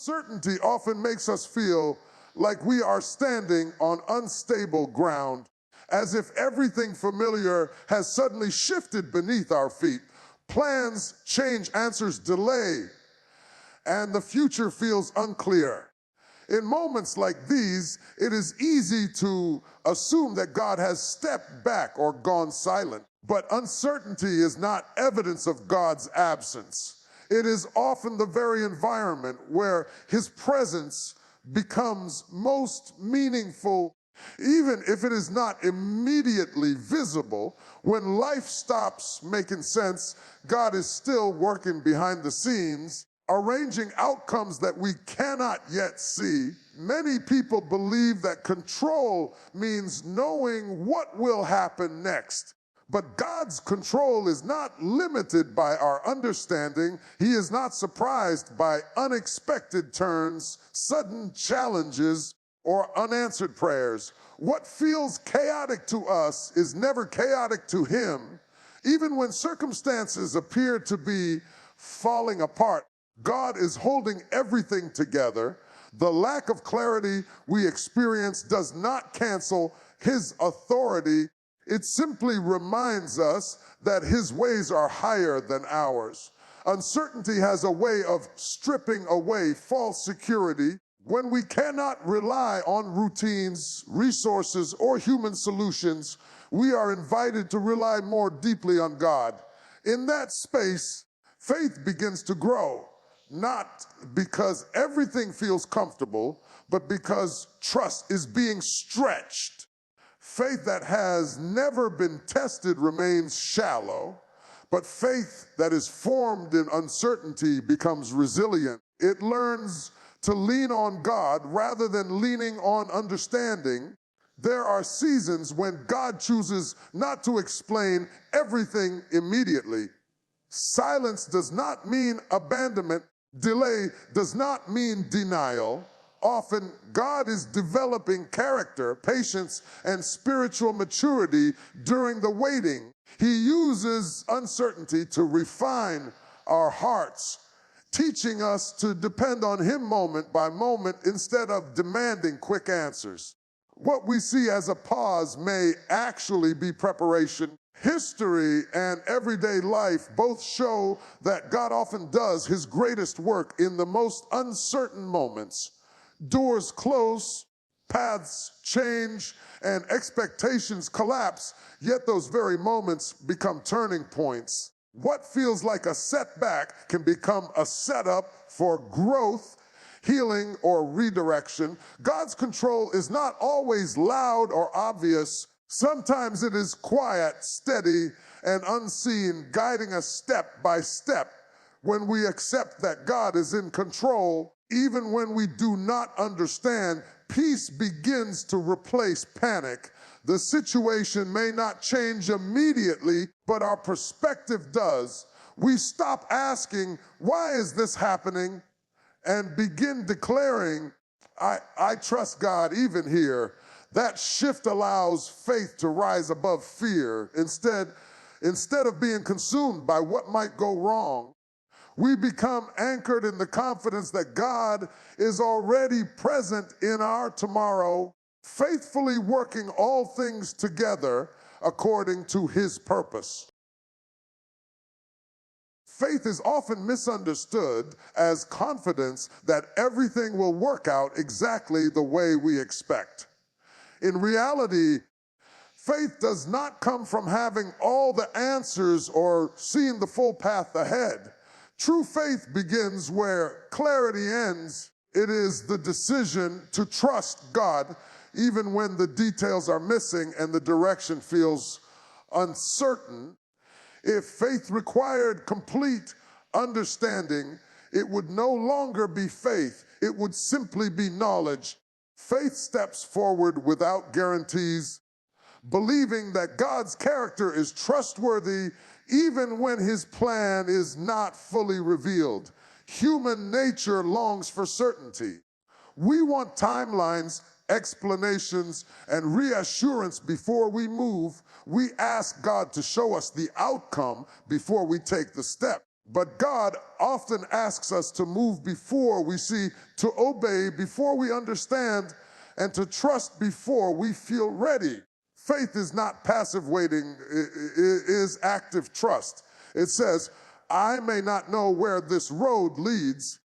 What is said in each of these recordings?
Uncertainty often makes us feel like we are standing on unstable ground, as if everything familiar has suddenly shifted beneath our feet. Plans change, answers delay, and the future feels unclear. In moments like these, it is easy to assume that God has stepped back or gone silent. But uncertainty is not evidence of God's absence. It is often the very environment where his presence becomes most meaningful, even if it is not immediately visible. When life stops making sense, God is still working behind the scenes, arranging outcomes that we cannot yet see. Many people believe that control means knowing what will happen next. But God's control is not limited by our understanding. He is not surprised by unexpected turns, sudden challenges, or unanswered prayers. What feels chaotic to us is never chaotic to him. Even when circumstances appear to be falling apart, God is holding everything together. The lack of clarity we experience does not cancel his authority. It simply reminds us that his ways are higher than ours. Uncertainty has a way of stripping away false security. When we cannot rely on routines, resources, or human solutions, we are invited to rely more deeply on God. In that space, faith begins to grow, not because everything feels comfortable, but because trust is being stretched. Faith that has never been tested remains shallow, but faith that is formed in uncertainty becomes resilient. It learns to lean on God rather than leaning on understanding. There are seasons when God chooses not to explain everything immediately. Silence does not mean abandonment. Delay does not mean denial. Often, God is developing character, patience, and spiritual maturity during the waiting. He uses uncertainty to refine our hearts, teaching us to depend on him moment by moment instead of demanding quick answers. What we see as a pause may actually be preparation. History and everyday life both show that God often does his greatest work in the most uncertain moments. Doors close, paths change, and expectations collapse, yet those very moments become turning points. What feels like a setback can become a setup for growth, healing, or redirection. God's control is not always loud or obvious. Sometimes it is quiet, steady, and unseen, guiding us step by step. When we accept that God is in control, even when we do not understand, peace begins to replace panic. The situation may not change immediately, but our perspective does. We stop asking, why is this happening? And begin declaring, I trust God even here. That shift allows faith to rise above fear. Instead of being consumed by what might go wrong, we become anchored in the confidence that God is already present in our tomorrow, faithfully working all things together according to his purpose. Faith is often misunderstood as confidence that everything will work out exactly the way we expect. In reality, faith does not come from having all the answers or seeing the full path ahead. True faith begins where clarity ends. It is the decision to trust God even when the details are missing and the direction feels uncertain. If faith required complete understanding, it would no longer be faith. It would simply be knowledge. Faith steps forward without guarantees, believing that God's character is trustworthy even when his plan is not fully revealed. Human nature longs for certainty. We want timelines, explanations, and reassurance before we move. We ask God to show us the outcome before we take the step. But God often asks us to move before we see, to obey before we understand, and to trust before we feel ready. Faith is not passive waiting, it is active trust. It says, I may not know where this road leads,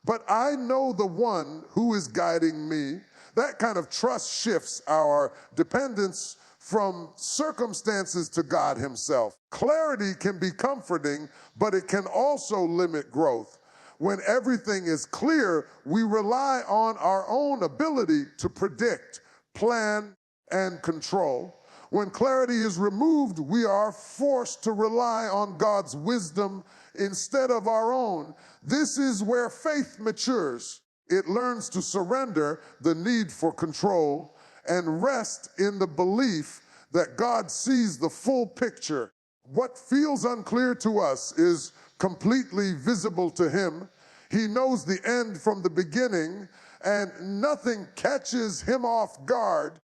but I know the one who is guiding me. That kind of trust shifts our dependence from circumstances to God himself. Clarity can be comforting, but it can also limit growth. When everything is clear, we rely on our own ability to predict, plan, and control. When clarity is removed, we are forced to rely on God's wisdom instead of our own. This is where faith matures. It learns to surrender the need for control and rest in the belief that God sees the full picture. What feels unclear to us is completely visible to him. He knows the end from the beginning, and nothing catches him off guard.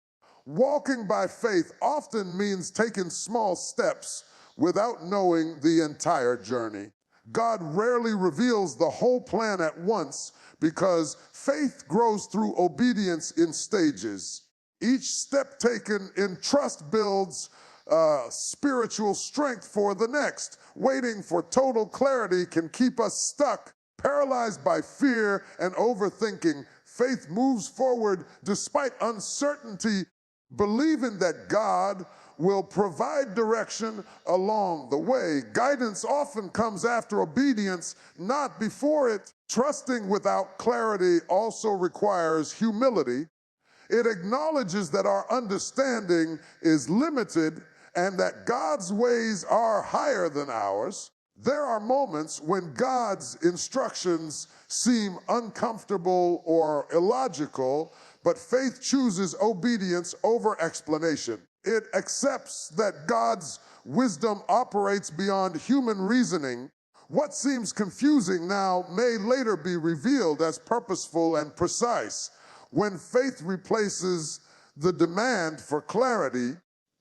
Walking by faith often means taking small steps without knowing the entire journey. God rarely reveals the whole plan at once because faith grows through obedience in stages. Each step taken in trust builds spiritual strength for the next. Waiting for total clarity can keep us stuck, paralyzed by fear and overthinking. Faith moves forward despite uncertainty, believing that God will provide direction along the way. Guidance often comes after obedience, not before it. Trusting without clarity also requires humility. It acknowledges that our understanding is limited and that God's ways are higher than ours. There are moments when God's instructions seem uncomfortable or illogical, but faith chooses obedience over explanation. It accepts that God's wisdom operates beyond human reasoning. What seems confusing now may later be revealed as purposeful and precise. When faith replaces the demand for clarity,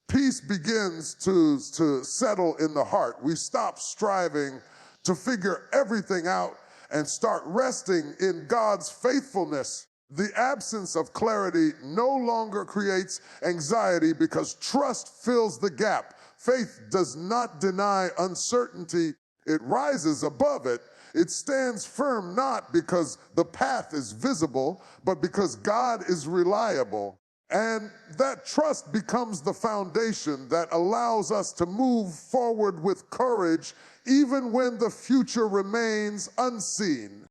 peace begins to settle in the heart. We stop striving to figure everything out and start resting in God's faithfulness. The absence of clarity no longer creates anxiety because trust fills the gap. Faith does not deny uncertainty, it rises above it. It stands firm not because the path is visible, but because God is reliable. And that trust becomes the foundation that allows us to move forward with courage even when the future remains unseen.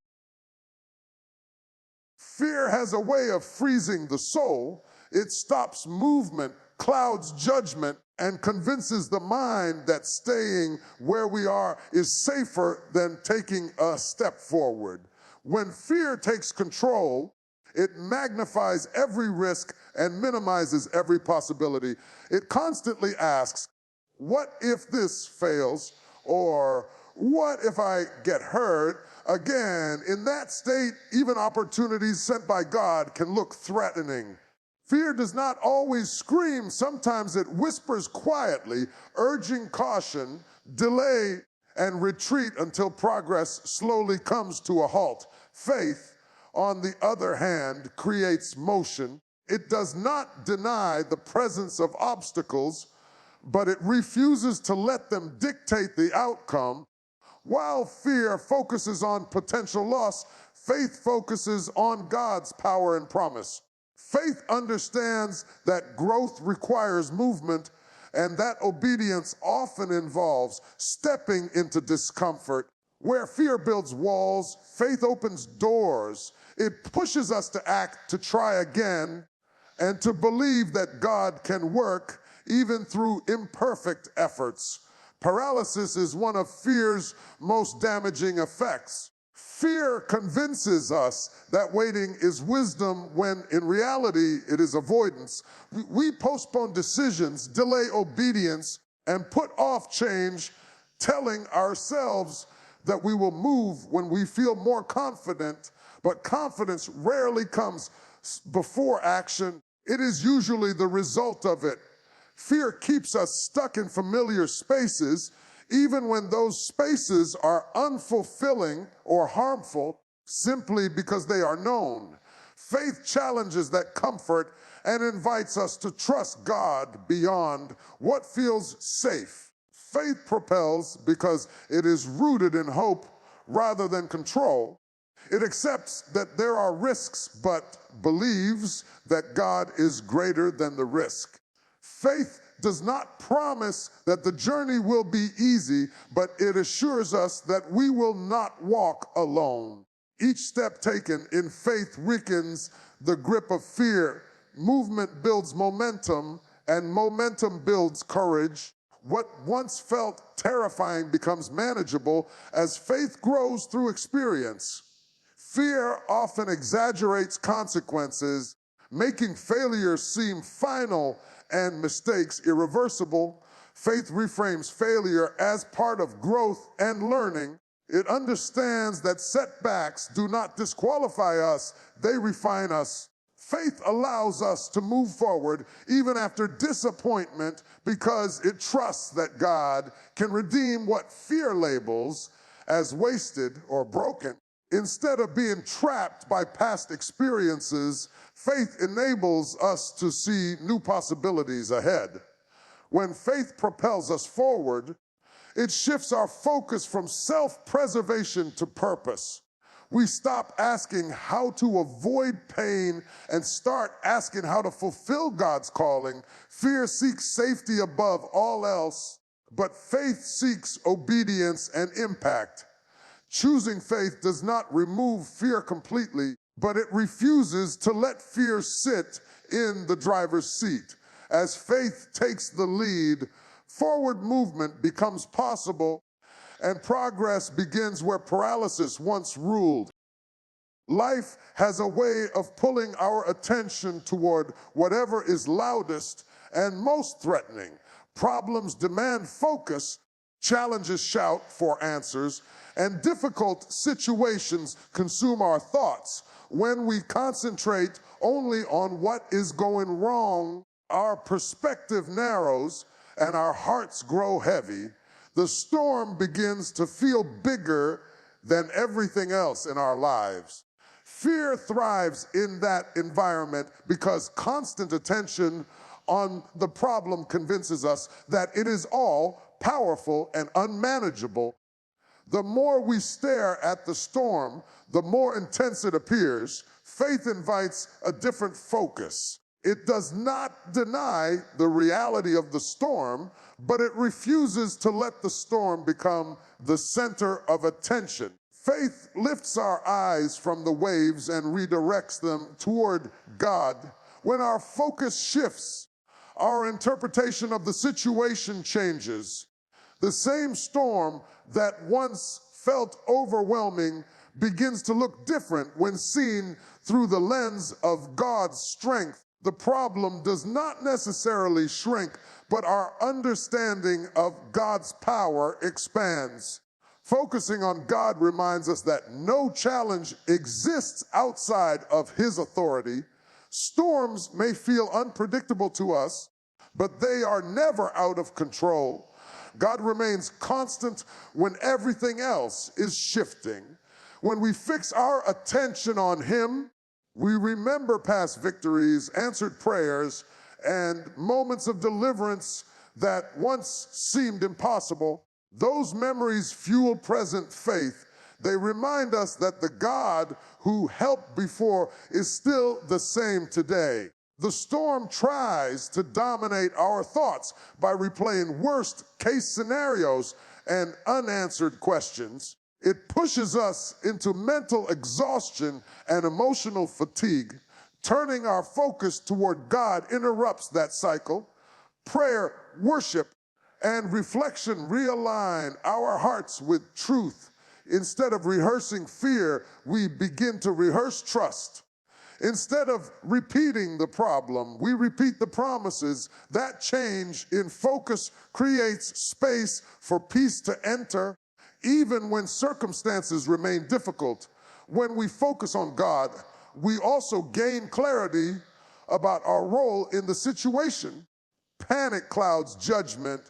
Fear has a way of freezing the soul. It stops movement, clouds judgment, and convinces the mind that staying where we are is safer than taking a step forward. When fear takes control, it magnifies every risk and minimizes every possibility. It constantly asks, what if this fails? Or what if I get hurt? Again, in that state, even opportunities sent by God can look threatening. Fear does not always scream. Sometimes it whispers quietly, urging caution, delay, and retreat until progress slowly comes to a halt. Faith, on the other hand, creates motion. It does not deny the presence of obstacles, but it refuses to let them dictate the outcome. While fear focuses on potential loss, faith focuses on God's power and promise. Faith understands that growth requires movement and that obedience often involves stepping into discomfort. Where fear builds walls, faith opens doors. It pushes us to act, to try again, and to believe that God can work even through imperfect efforts. Paralysis is one of fear's most damaging effects. Fear convinces us that waiting is wisdom when in reality it is avoidance. We postpone decisions, delay obedience, and put off change, telling ourselves that we will move when we feel more confident, but confidence rarely comes before action. It is usually the result of it. Fear keeps us stuck in familiar spaces. even when those spaces are unfulfilling or harmful simply because they are known. Faith challenges that comfort and invites us to trust God beyond what feels safe. Faith propels because it is rooted in hope rather than control. It accepts that there are risks, but believes that God is greater than the risk. Faith does not promise that the journey will be easy, but it assures us that we will not walk alone. Each step taken in faith weakens the grip of fear. Movement builds momentum, and momentum builds courage. What once felt terrifying becomes manageable as faith grows through experience. Fear often exaggerates consequences, making failure seem final and mistakes irreversible. Faith reframes failure as part of growth and learning. It understands that setbacks do not disqualify us, they refine us. Faith allows us to move forward even after disappointment because it trusts that God can redeem what fear labels as wasted or broken. Instead of being trapped by past experiences, faith enables us to see new possibilities ahead. When faith propels us forward, it shifts our focus from self-preservation to purpose. We stop asking how to avoid pain and start asking how to fulfill God's calling. Fear seeks safety above all else, but faith seeks obedience and impact. Choosing faith does not remove fear completely, but it refuses to let fear sit in the driver's seat. As faith takes the lead, forward movement becomes possible, and progress begins where paralysis once ruled. Life has a way of pulling our attention toward whatever is loudest and most threatening. Problems demand focus, challenges shout for answers, and difficult situations consume our thoughts. When we concentrate only on what is going wrong, our perspective narrows and our hearts grow heavy. The storm begins to feel bigger than everything else in our lives. Fear thrives in that environment because constant attention on the problem convinces us that it is all powerful and unmanageable. The more we stare at the storm, the more intense it appears. Faith invites a different focus. It does not deny the reality of the storm, but it refuses to let the storm become the center of attention. Faith lifts our eyes from the waves and redirects them toward God. When our focus shifts, our interpretation of the situation changes. The same storm that once felt overwhelming begins to look different when seen through the lens of God's strength. The problem does not necessarily shrink, but our understanding of God's power expands. Focusing on God reminds us that no challenge exists outside of His authority. Storms may feel unpredictable to us, but they are never out of control. God remains constant when everything else is shifting. When we fix our attention on Him, we remember past victories, answered prayers, and moments of deliverance that once seemed impossible. Those memories fuel present faith. They remind us that the God who helped before is still the same today. The storm tries to dominate our thoughts by replaying worst-case scenarios and unanswered questions. It pushes us into mental exhaustion and emotional fatigue. Turning our focus toward God interrupts that cycle. Prayer, worship, and reflection realign our hearts with truth. Instead of rehearsing fear, we begin to rehearse trust. Instead of repeating the problem, we repeat the promises. That change in focus creates space for peace to enter, even when circumstances remain difficult. When we focus on God, we also gain clarity about our role in the situation. Panic clouds judgment,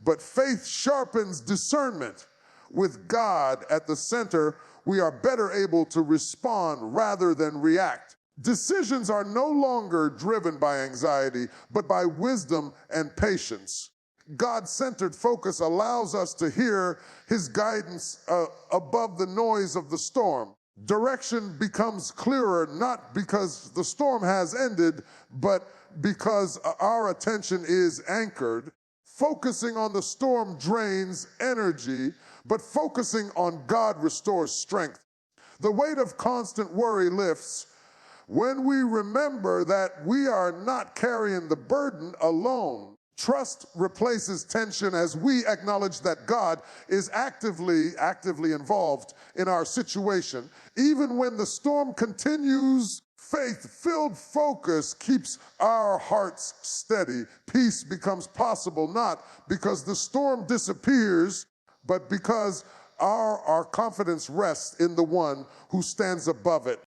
but faith sharpens discernment. With God at the center, we are better able to respond rather than react. Decisions are no longer driven by anxiety, but by wisdom and patience. God-centered focus allows us to hear His guidance above the noise of the storm. Direction becomes clearer not because the storm has ended, but because our attention is anchored. Focusing on the storm drains energy, but focusing on God restores strength. The weight of constant worry lifts when we remember that we are not carrying the burden alone. Trust replaces tension as we acknowledge that God is actively involved in our situation. Even when the storm continues, faith-filled focus keeps our hearts steady. Peace becomes possible not because the storm disappears, but because our confidence rests in the one who stands above it.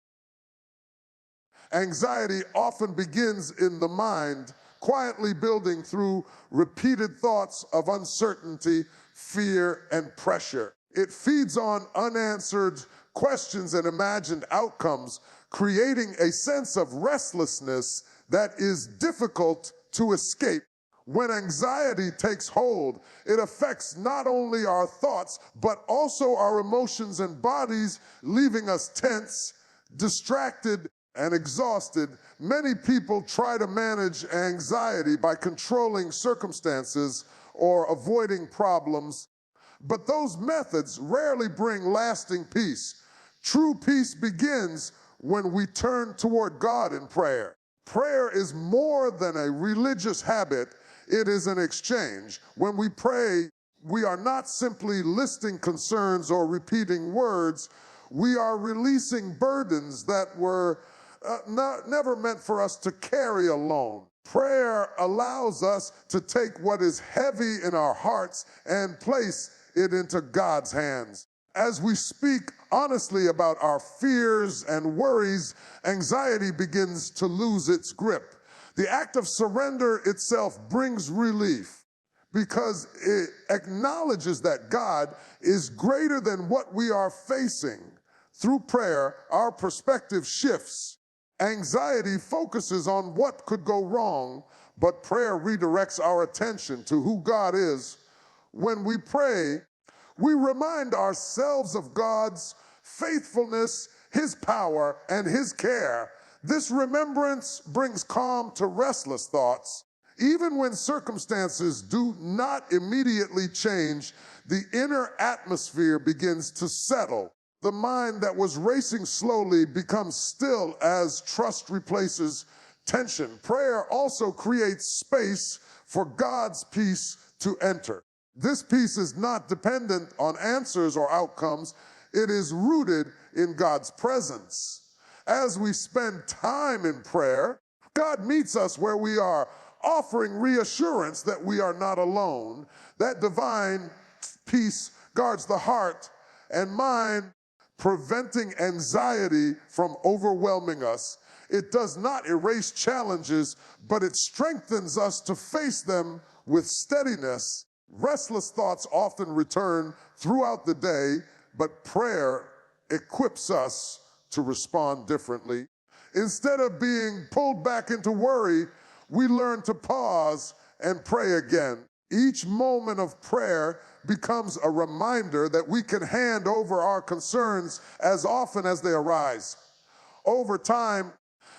Anxiety often begins in the mind, quietly building through repeated thoughts of uncertainty, fear, and pressure. It feeds on unanswered questions and imagined outcomes, creating a sense of restlessness that is difficult to escape. When anxiety takes hold, it affects not only our thoughts, but also our emotions and bodies, leaving us tense, distracted, and exhausted. Many people try to manage anxiety by controlling circumstances or avoiding problems, but those methods rarely bring lasting peace. True peace begins when we turn toward God in prayer. Prayer is more than a religious habit, it is an exchange. When we pray, we are not simply listing concerns or repeating words, we are releasing burdens that were never meant for us to carry alone. Prayer allows us to take what is heavy in our hearts and place it into God's hands. As we speak honestly about our fears and worries, anxiety begins to lose its grip. The act of surrender itself brings relief because it acknowledges that God is greater than what we are facing. Through prayer, our perspective shifts. Anxiety focuses on what could go wrong, but prayer redirects our attention to who God is. When we pray, we remind ourselves of God's faithfulness, His power, and His care. This remembrance brings calm to restless thoughts. Even when circumstances do not immediately change, the inner atmosphere begins to settle. The mind that was racing slowly becomes still as trust replaces tension. Prayer also creates space for God's peace to enter. This peace is not dependent on answers or outcomes. It is rooted in God's presence. As we spend time in prayer, God meets us where we are, offering reassurance that we are not alone. That divine peace guards the heart and mind, preventing anxiety from overwhelming us. It does not erase challenges, but it strengthens us to face them with steadiness. Restless thoughts often return throughout the day, but prayer equips us to respond differently. Instead of being pulled back into worry, we learn to pause and pray again. Each moment of prayer becomes a reminder that we can hand over our concerns as often as they arise. Over time,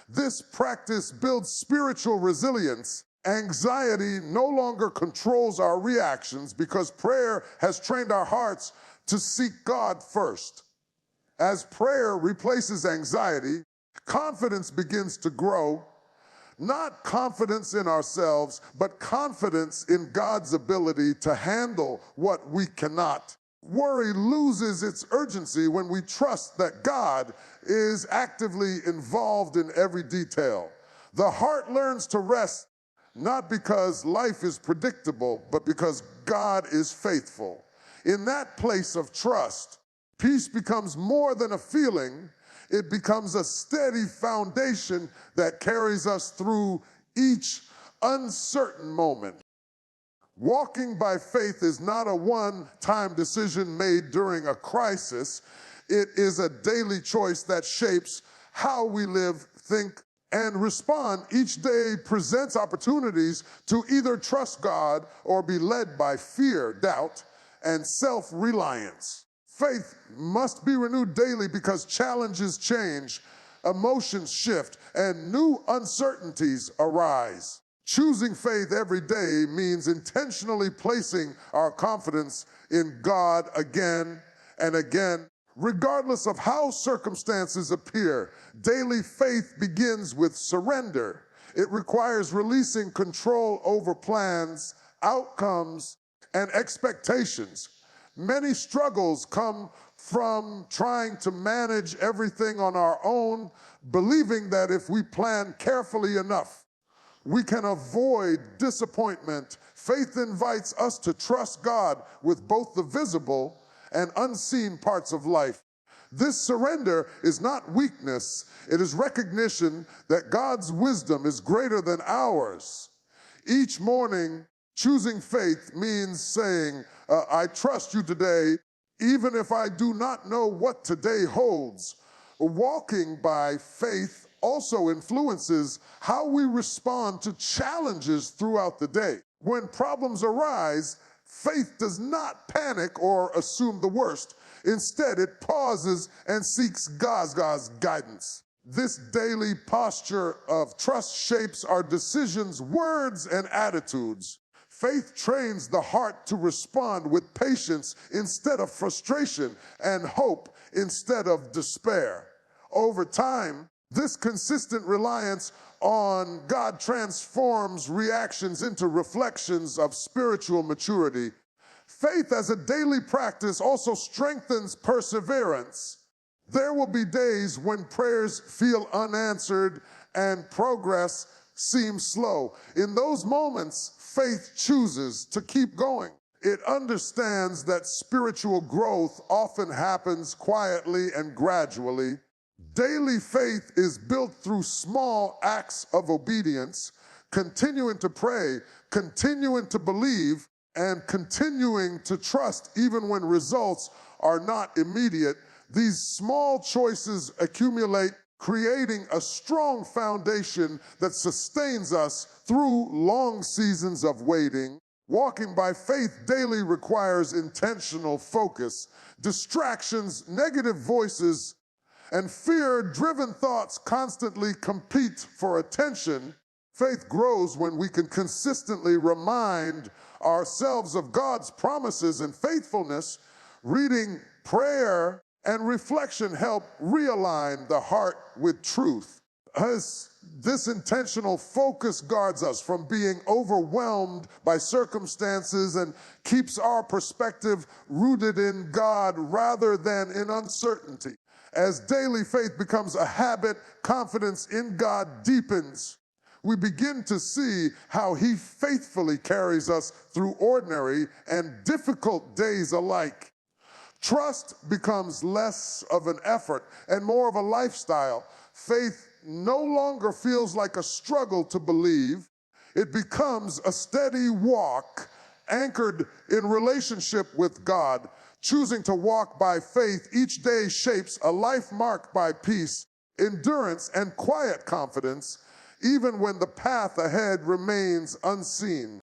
this practice builds spiritual resilience. Anxiety no longer controls our reactions because prayer has trained our hearts to seek God first. As prayer replaces anxiety, confidence begins to grow. Not confidence in ourselves, but confidence in God's ability to handle what we cannot. Worry loses its urgency when we trust that God is actively involved in every detail. The heart learns to rest not because life is predictable, but because God is faithful. In that place of trust, peace becomes more than a feeling. It becomes a steady foundation that carries us through each uncertain moment. Walking by faith is not a one-time decision made during a crisis. It is a daily choice that shapes how we live, think, and respond. Each day presents opportunities to either trust God or be led by fear, doubt, and self-reliance. Faith must be renewed daily because challenges change, emotions shift, and new uncertainties arise. Choosing faith every day means intentionally placing our confidence in God again and again. Regardless of how circumstances appear, daily faith begins with surrender. It requires releasing control over plans, outcomes, and expectations. Many struggles come from trying to manage everything on our own, believing that if we plan carefully enough, we can avoid disappointment. Faith invites us to trust God with both the visible and unseen parts of life. This surrender is not weakness, it is recognition that God's wisdom is greater than ours. Each morning, choosing faith means saying, I trust you today, even if I do not know what today holds. Walking by faith also influences how we respond to challenges throughout the day. When problems arise, faith does not panic or assume the worst. Instead, it pauses and seeks God's guidance. This daily posture of trust shapes our decisions, words, and attitudes. Faith trains the heart to respond with patience instead of frustration and hope instead of despair. Over time, this consistent reliance on God transforms reactions into reflections of spiritual maturity. Faith as a daily practice also strengthens perseverance. There will be days when prayers feel unanswered and progress seems slow. In those moments, faith chooses to keep going. It understands that spiritual growth often happens quietly and gradually. Daily faith is built through small acts of obedience, continuing to pray, continuing to believe, and continuing to trust even when results are not immediate. These small choices accumulate, creating a strong foundation that sustains us through long seasons of waiting. Walking by faith daily requires intentional focus. Distractions, negative voices, and fear-driven thoughts constantly compete for attention. Faith grows when we can consistently remind ourselves of God's promises and faithfulness. Reading, prayer, and reflection help realign the heart with truth. This intentional focus guards us from being overwhelmed by circumstances and keeps our perspective rooted in God rather than in uncertainty. As daily faith becomes a habit, confidence in God deepens. We begin to see how He faithfully carries us through ordinary and difficult days alike. Trust becomes less of an effort and more of a lifestyle. Faith no longer feels like a struggle to believe. It becomes a steady walk anchored in relationship with God. Choosing to walk by faith each day shapes a life marked by peace, endurance, and quiet confidence, even when the path ahead remains unseen.